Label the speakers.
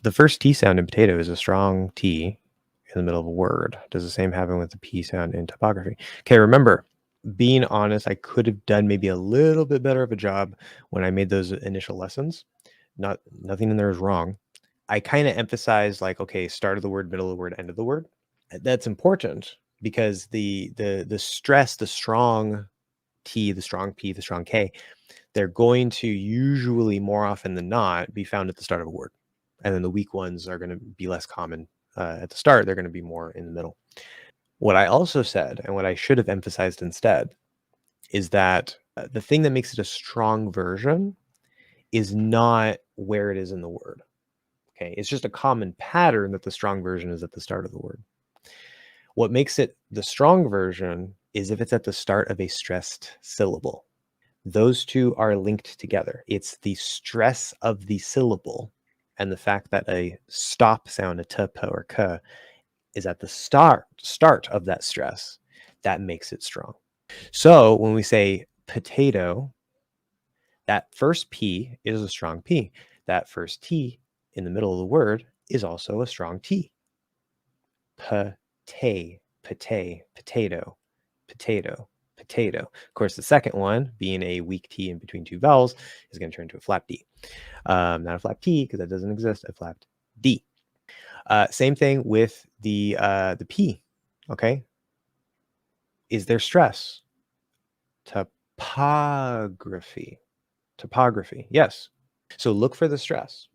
Speaker 1: The first T sound in potato is a strong T in the middle of a word. Does the same happen with the P sound in typography? Okay, remember, being honest, I could have done maybe a little bit better of a job when I made those initial lessons. Nothing in there is wrong. I kind of emphasize like, okay, start of the word, middle of the word, end of the word. That's important because the stress, the strong T, the strong P, the strong K, they're going to usually more often than not be found at the start of a word. And then the weak ones are going to be less common at the start. They're going to be more in the middle. What I also said, and what I should have emphasized instead, is that the thing that makes it a strong version is not where it is in the word. Okay, it's just a common pattern that the strong version is at the start of the word. What makes it the strong version is if it's at the start of a stressed syllable. Those two are linked together. It's the stress of the syllable and the fact that a stop sound, a t, p, or k, is at the start of that stress that makes it strong. So when we say potato, that first P is a strong P. That first T in the middle of the word is also a strong T. Potato, potato, potato, potato. Of course, the second one, being a weak T in between two vowels, is going to turn into a flap D. Not a flap T because that doesn't exist. A flapped D. Same thing with the P. Okay, is there stress? Topography. Topography. Yes. So look for the stress.